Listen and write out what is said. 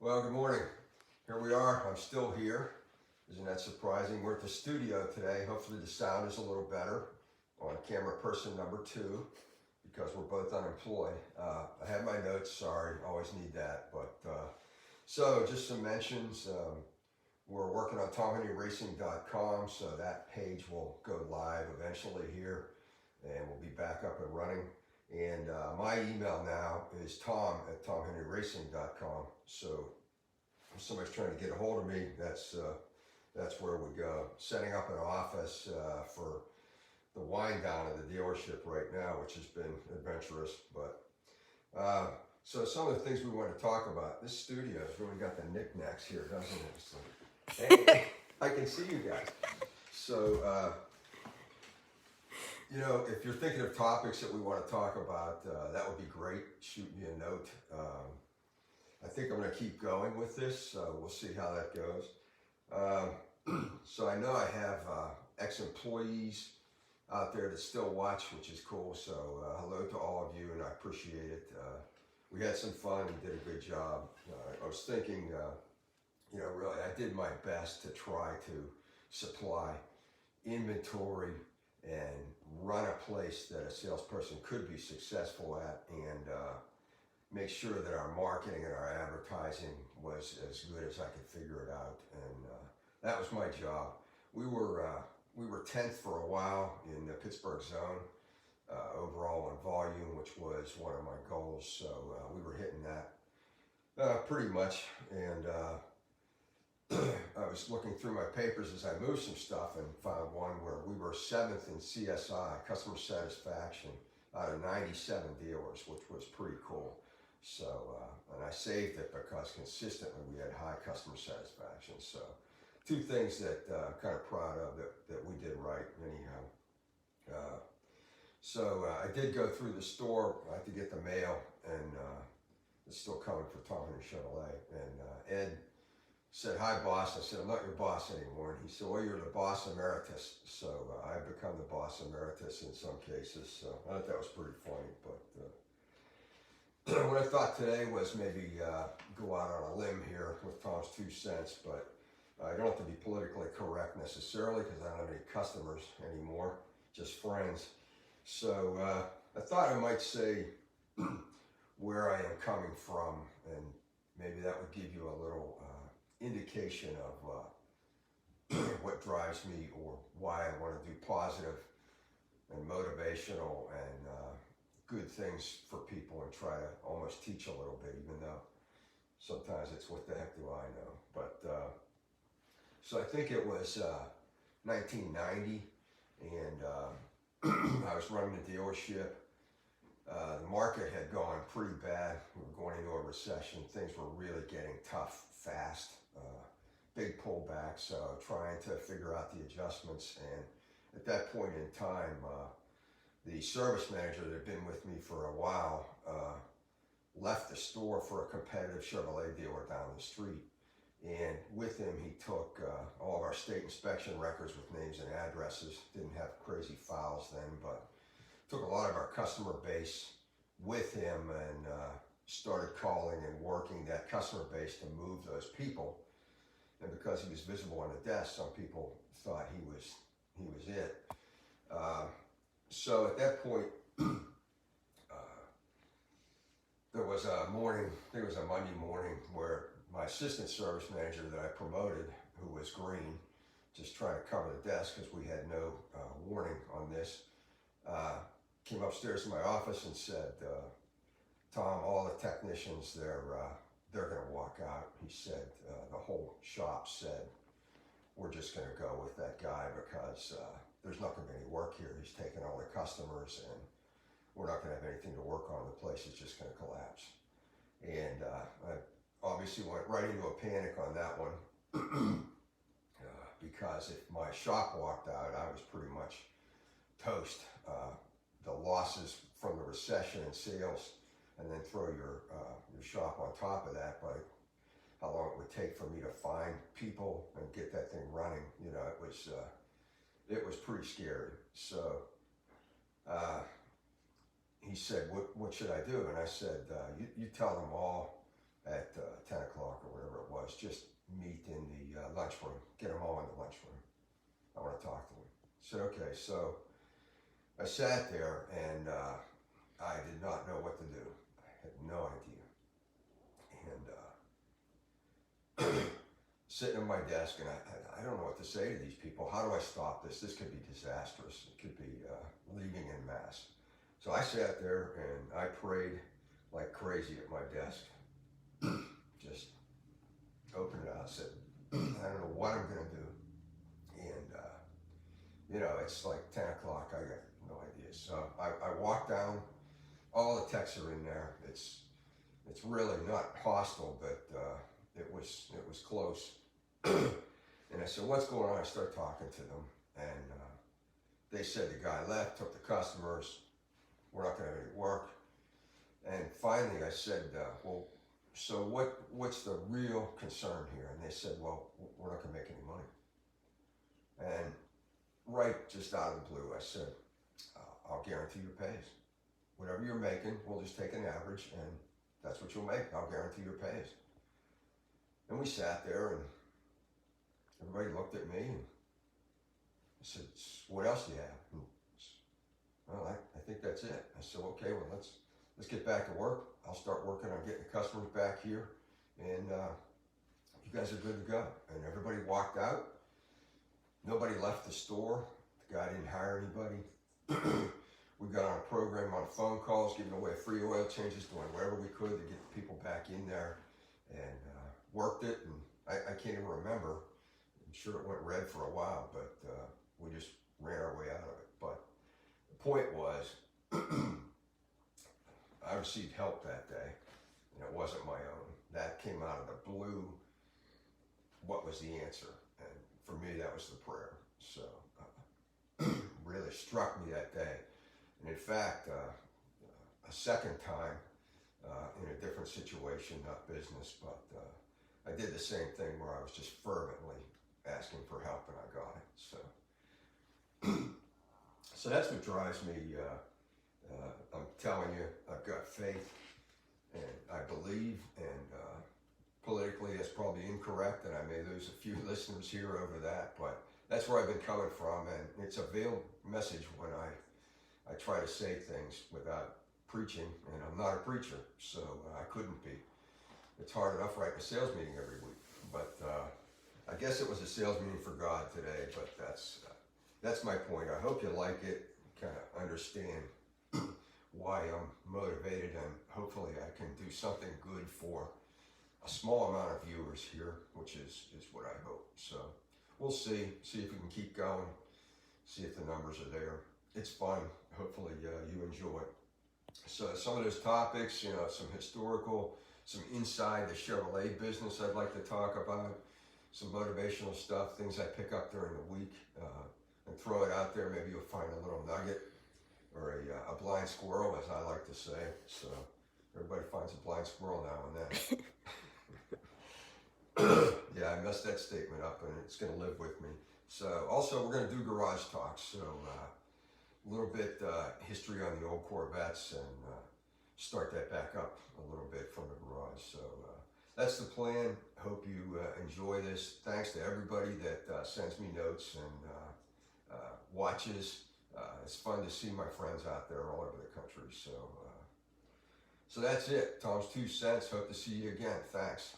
Well, good morning. Here we are. I'm still here. Isn't that surprising? We're at the studio today. Hopefully the sound is a little better on camera person number 2 because we're both unemployed. I have my notes. Sorry, always need that. But so just some mentions. We're working on TomHenryRacing.com, so that page will go live eventually here, and we'll be back up and running. And my email now is tom@tomhenryracing.com. So if somebody's trying to get a hold of me, that's where we go. Setting up an office for the wind down of the dealership right now, which has been adventurous. But so some of the things we want to talk about. This studio's really got the knickknacks here, doesn't it? So, hey, I can see you guys. So. If you're thinking of topics that we want to talk about, that would be great. Shoot me a note. I think I'm going to keep going with this. We'll see how that goes. So I know I have ex-employees out there that still watch, which is cool. So hello to all of you, and I appreciate it. We had some fun. We did a good job. I was thinking, really, I did my best to try to supply inventory and run a place that a salesperson could be successful at, and make sure that our marketing and our advertising was as good as I could figure it out. And that was my job. We were 10th for a while in the Pittsburgh zone overall in volume, which was one of my goals. So we were hitting that pretty much. And I was looking through my papers as I moved some stuff and found one where we were 7th in CSI, customer satisfaction, out of 97 dealers, which was pretty cool. So, and I saved it because consistently we had high customer satisfaction. So, 2 things that I'm kind of proud of that we did right anyhow. So I did go through the store. I had to get the mail, and it's still coming for Tom Henry Chevrolet. And Ed said, "Hi, boss." I said, "I'm not your boss anymore." And he said, "Well, you're the boss emeritus." So I've become the boss emeritus in some cases. So I thought that was pretty funny. But what I thought today was maybe go out on a limb here with Tom's 2 cents. But I don't have to be politically correct necessarily because I don't have any customers anymore, just friends. So I thought I might say where I am coming from, and maybe that would give you a little indication of what drives me or why I want to do positive and motivational and good things for people, and try to almost teach a little bit, even though sometimes it's what the heck do I know. But so I think it was 1990, and I was running the dealership. The market had gone pretty bad. We were going into a recession. Things were really getting tough fast. Big pullback, so trying to figure out the adjustments. And at that point in time, the service manager that had been with me for a while left the store for a competitive Chevrolet dealer down the street. And with him, he took all of our state inspection records with names and addresses. Didn't have crazy files then, but took a lot of our customer base with him, and started calling and working that customer base to move those people. And because he was visible on the desk, some people thought he was it. So at that point, there was a Monday morning where my assistant service manager that I promoted, who was green, just trying to cover the desk because we had no warning on this, came upstairs to my office and said, "Tom, all the technicians, they're going to walk out." He said, the whole shop said, "We're just going to go with that guy because there's not going to be any work here. He's taking all the customers, and we're not going to have anything to work on. The place is just going to collapse." And I obviously went right into a panic on that one because if my shop walked out, I was pretty much toast. The losses from the recession and sales, and then throw your shop on top of that by how long it would take for me to find people and get that thing running. It was pretty scary. So he said, what should I do? And I said, you tell them all at 10 o'clock or whatever it was. Just meet in the lunchroom. Get them all in the lunchroom. I want to talk to them. I said, okay. So I sat there and I did not know what to do. I had no idea. And sitting at my desk, and I don't know what to say to these people. How do I stop this? This could be disastrous. It could be leaving en masse. So I sat there and I prayed like crazy at my desk. Just opened it out, said, I don't know what I'm going to do. And, you know, it's like 10 o'clock. I got no idea. So I walked down. All the texts are in there. It's really not hostile, but it was close. And I said, what's going on? I start talking to them. And they said the guy left, took the customers. We're not going to have any work. And finally I said, well, so what's the real concern here? And they said, well, we're not going to make any money. And right just out of the blue, I said, I'll guarantee your pays. Whatever you're making, we'll just take an average and that's what you'll make. I'll guarantee your pays. And we sat there and everybody looked at me and I said, what else do you have? And, well, I think that's it. I said, okay, well, let's get back to work. I'll start working on getting the customers back here and you guys are good to go. And everybody walked out. Nobody left the store. The guy didn't hire anybody. We got on a program on phone calls, giving away free oil changes, doing whatever we could to get the people back in there, and worked it. And I can't even remember. I'm sure it went red for a while, but we just ran our way out of it. But the point was, I received help that day, and it wasn't my own. That came out of the blue. What was the answer? And for me, that was the prayer. So really struck me that day. And in fact, a second time in a different situation, not business, but I did the same thing where I was just fervently asking for help and I got it. So that's what drives me. I'm telling you, I've got faith and I believe, and politically that's probably incorrect and I may lose a few listeners here over that, but that's where I've been coming from, and it's a veiled message when I try to say things without preaching, and I'm not a preacher, so I couldn't be. It's hard enough writing a sales meeting every week, but I guess it was a sales meeting for God today, but that's my point. I hope you like it, kind of understand why I'm motivated, and hopefully I can do something good for a small amount of viewers here, which is what I hope. So we'll see if we can keep going, see if the numbers are there. It's fun. Hopefully you enjoy it. So some of those topics, you know, some historical, some inside the Chevrolet business I'd like to talk about, some motivational stuff, things I pick up during the week, and throw it out there. Maybe you'll find a little nugget or a blind squirrel, as I like to say. So everybody finds a blind squirrel now and then. Yeah, I messed that statement up and it's going to live with me. So also we're going to do garage talks. So a little bit history on the old Corvettes and start that back up a little bit from the garage. So that's the plan. Hope you enjoy this. Thanks to everybody that sends me notes and watches. It's fun to see my friends out there all over the country. So that's it. Tom's 2 cents. Hope to see you again. Thanks.